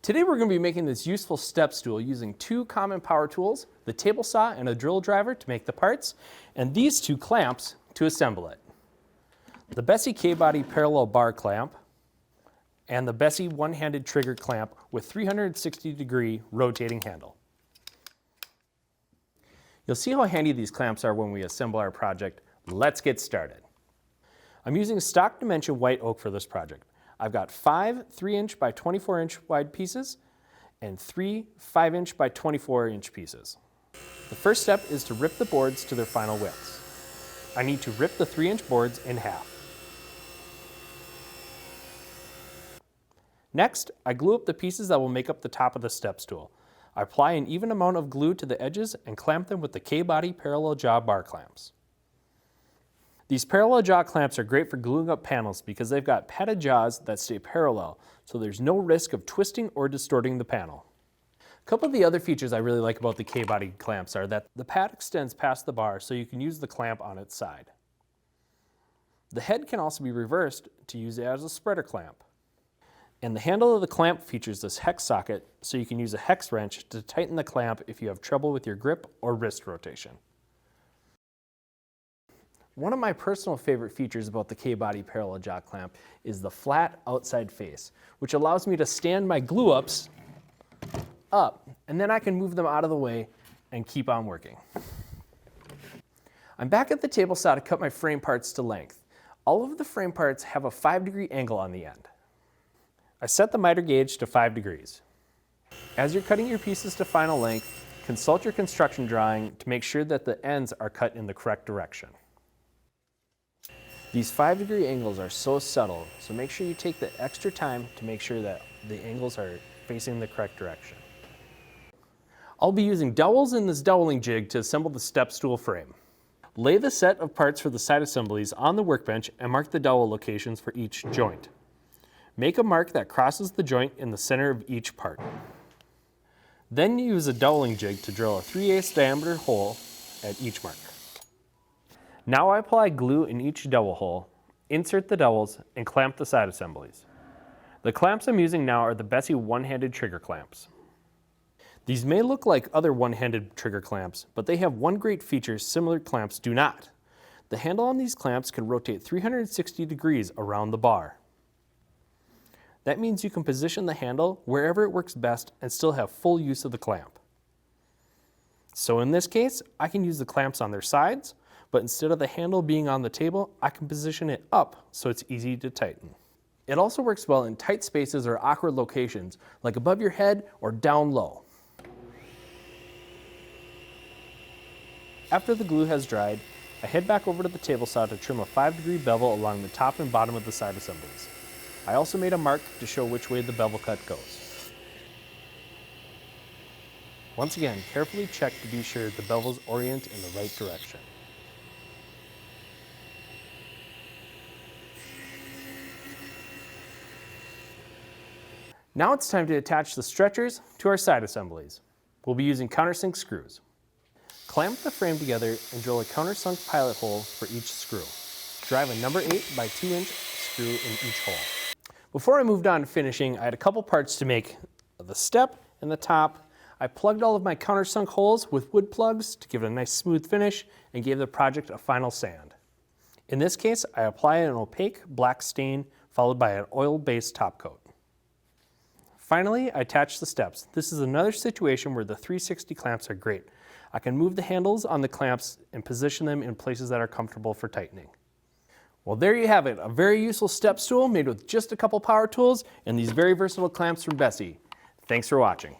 Today we're going to be making this useful step stool using two common power tools, the table saw and a drill driver to make the parts, and these two clamps to assemble it. The Bessey K-body parallel bar clamp and the Bessey one-handed trigger clamp with 360-degree rotating handle. You'll see how handy these clamps are when we assemble our project. Let's get started. I'm using stock dimension white oak for this project. I've got 5 3-inch by 24-inch wide pieces and 3 5-inch by 24-inch pieces. The first step is to rip the boards to their final widths. I need to rip the 3-inch boards in half. Next, I glue up the pieces that will make up the top of the step stool. I apply an even amount of glue to the edges and clamp them with the K-body parallel jaw bar clamps. These parallel jaw clamps are great for gluing up panels because they've got padded jaws that stay parallel, so there's no risk of twisting or distorting the panel. A couple of the other features I really like about the K-body clamps are that the pad extends past the bar so you can use the clamp on its side. The head can also be reversed to use it as a spreader clamp. And the handle of the clamp features this hex socket so you can use a hex wrench to tighten the clamp if you have trouble with your grip or wrist rotation. One of my personal favorite features about the K-body parallel jaw clamp is the flat outside face, which allows me to stand my glue ups up, and then I can move them out of the way and keep on working. I'm back at the table saw to cut my frame parts to length. All of the frame parts have a 5-degree angle on the end. I set the miter gauge to 5 degrees. As you're cutting your pieces to final length, consult your construction drawing to make sure that the ends are cut in the correct direction. These 5-degree angles are so subtle, so make sure you take the extra time to make sure that the angles are facing the correct direction. I'll be using dowels in this doweling jig to assemble the step stool frame. Lay the set of parts for the side assemblies on the workbench and mark the dowel locations for each joint. Make a mark that crosses the joint in the center of each part. Then use a doweling jig to drill a 3/8 diameter hole at each mark. Now I apply glue in each dowel hole, insert the dowels, and clamp the side assemblies. The clamps I'm using now are the Bessey one-handed trigger clamps. These may look like other one-handed trigger clamps, but they have one great feature similar clamps do not. The handle on these clamps can rotate 360 degrees around the bar. That means you can position the handle wherever it works best and still have full use of the clamp. So in this case, I can use the clamps on their sides, but instead of the handle being on the table, I can position it up so it's easy to tighten. It also works well in tight spaces or awkward locations, like above your head or down low. After the glue has dried, I head back over to the table saw to trim a 5-degree bevel along the top and bottom of the side assemblies. I also made a mark to show which way the bevel cut goes. Once again, carefully check to be sure the bevels orient in the right direction. Now it's time to attach the stretchers to our side assemblies. We'll be using countersink screws. Clamp the frame together and drill a countersunk pilot hole for each screw. Drive a number 8 by 2-inch screw in each hole. Before I moved on to finishing, I had a couple parts to make the step and the top. I plugged all of my countersunk holes with wood plugs to give it a nice smooth finish and gave the project a final sand. In this case, I apply an opaque black stain followed by an oil-based top coat. Finally, I attach the steps. This is another situation where the 360 clamps are great. I can move the handles on the clamps and position them in places that are comfortable for tightening. Well, there you have it, a very useful step stool made with just a couple power tools and these very versatile clamps from Bessey. Thanks for watching.